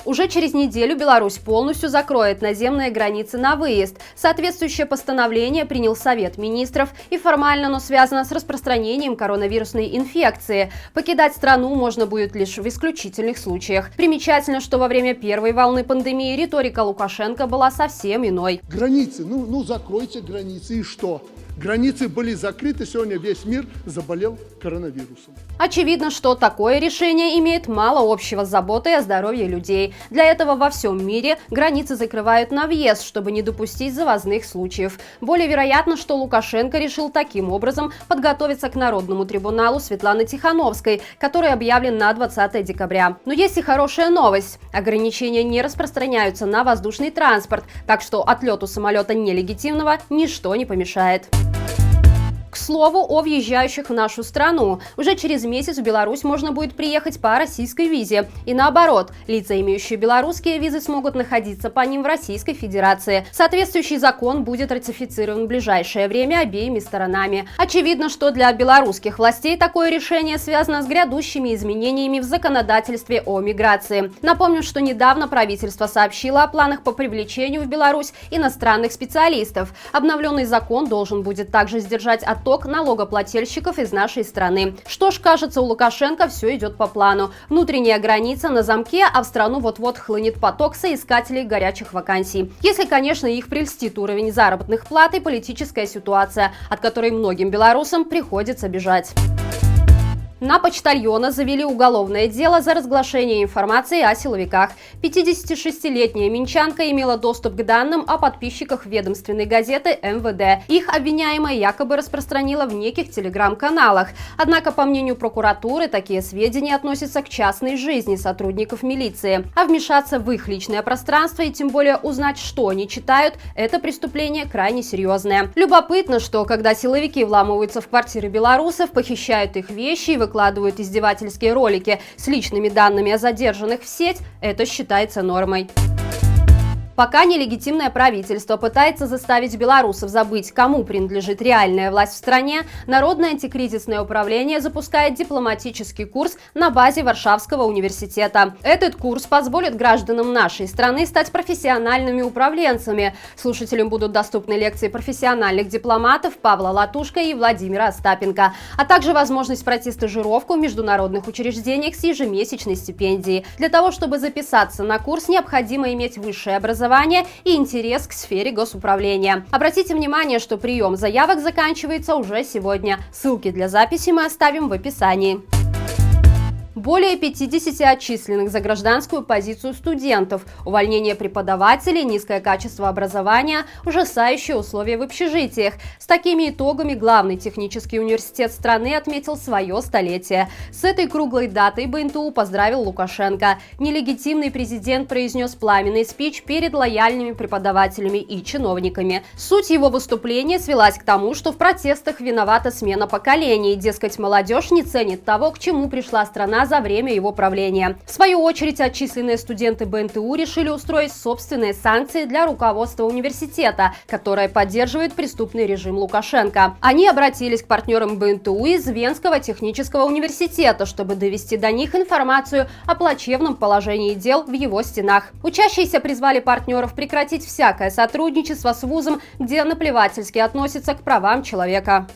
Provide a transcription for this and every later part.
Уже через неделю Беларусь полностью закроет наземные границы на выезд. Соответствующее постановление принял Совет министров и формально оно связано с распространением коронавирусной инфекции. Покидать страну можно будет лишь в исключительных случаях. Примечательно, что во время первой волны пандемии риторика Лукашенко была совсем иной. Границы, закройте границы и что? Границы были закрыты, сегодня весь мир заболел коронавирусом. Очевидно, что такое решение имеет мало общего с заботой о здоровье людей. Для этого во всем мире границы закрывают на въезд, чтобы не допустить завозных случаев. Более вероятно, что Лукашенко решил таким образом подготовиться к Народному трибуналу Светланы Тихановской, который объявлен на 20 декабря. Но есть и хорошая новость. Ограничения не распространяются на воздушный транспорт, так что отлету самолета нелегитимного ничто не помешает. К слову о въезжающих в нашу страну. Уже через месяц в Беларусь можно будет приехать по российской визе. И наоборот, лица, имеющие белорусские визы, смогут находиться по ним в Российской Федерации. Соответствующий закон будет ратифицирован в ближайшее время обеими сторонами. Очевидно, что для белорусских властей такое решение связано с грядущими изменениями в законодательстве о миграции. Напомню, что недавно правительство сообщило о планах по привлечению в Беларусь иностранных специалистов. Обновленный закон должен будет также сдержать отток налогоплательщиков из нашей страны. Что ж, кажется, у Лукашенко все идет по плану. Внутренняя граница на замке, а в страну вот-вот хлынет поток соискателей горячих вакансий. Если, конечно, их прельстит уровень заработных плат и политическая ситуация, от которой многим белорусам приходится бежать. На почтальона завели уголовное дело за разглашение информации о силовиках. 56-летняя минчанка имела доступ к данным о подписчиках ведомственной газеты МВД. Их обвиняемая якобы распространила в неких телеграм-каналах. Однако, по мнению прокуратуры, такие сведения относятся к частной жизни сотрудников милиции. А вмешаться в их личное пространство и тем более узнать, что они читают, это преступление крайне серьезное. Любопытно, что когда силовики вламываются в квартиры белорусов, похищают их вещи и выкладывают издевательские ролики с личными данными о задержанных в сеть, это считается нормой. Пока нелегитимное правительство пытается заставить белорусов забыть, кому принадлежит реальная власть в стране, Народное антикризисное управление запускает дипломатический курс на базе Варшавского университета. Этот курс позволит гражданам нашей страны стать профессиональными управленцами. Слушателям будут доступны лекции профессиональных дипломатов Павла Латушко и Владимира Остапенко, а также возможность пройти стажировку в международных учреждениях с ежемесячной стипендией. Для того, чтобы записаться на курс, необходимо иметь высшее образование и интерес к сфере госуправления. Обратите внимание, что прием заявок заканчивается уже сегодня. Ссылки для записи мы оставим в описании. Более 50 отчисленных за гражданскую позицию студентов, увольнение преподавателей, низкое качество образования, ужасающие условия в общежитиях. С такими итогами главный технический университет страны отметил свое столетие. С этой круглой датой БНТУ поздравил Лукашенко. Нелегитимный президент произнес пламенный спич перед лояльными преподавателями и чиновниками. Суть его выступления свелась к тому, что в протестах виновата смена поколений. Дескать, молодежь не ценит того, к чему пришла страна за время его правления. В свою очередь, отчисленные студенты БНТУ решили устроить собственные санкции для руководства университета, которое поддерживает преступный режим Лукашенко. Они обратились к партнерам БНТУ из Венского технического университета, чтобы довести до них информацию о плачевном положении дел в его стенах. Учащиеся призвали партнеров прекратить всякое сотрудничество с вузом, где наплевательски относятся к правам человека.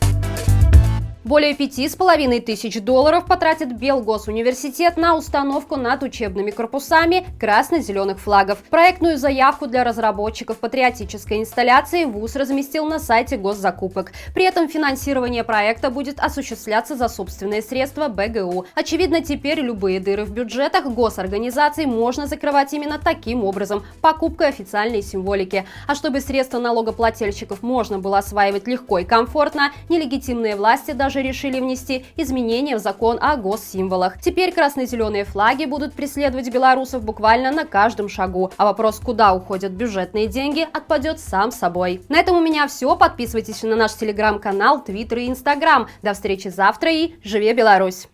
Более $5500 потратит Белгосуниверситет на установку над учебными корпусами красно-зеленых флагов. Проектную заявку для разработчиков патриотической инсталляции вуз разместил на сайте госзакупок. При этом финансирование проекта будет осуществляться за собственные средства БГУ. Очевидно, теперь любые дыры в бюджетах госорганизаций можно закрывать именно таким образом – покупкой официальной символики. А чтобы средства налогоплательщиков можно было осваивать легко и комфортно, нелегитимные власти даже решили внести изменения в закон о госсимволах. Теперь красно-зеленые флаги будут преследовать белорусов буквально на каждом шагу, а вопрос, куда уходят бюджетные деньги, отпадет сам собой. На этом у меня все. Подписывайтесь на наш телеграм-канал, твиттер и инстаграм. До встречи завтра и живи Беларусь!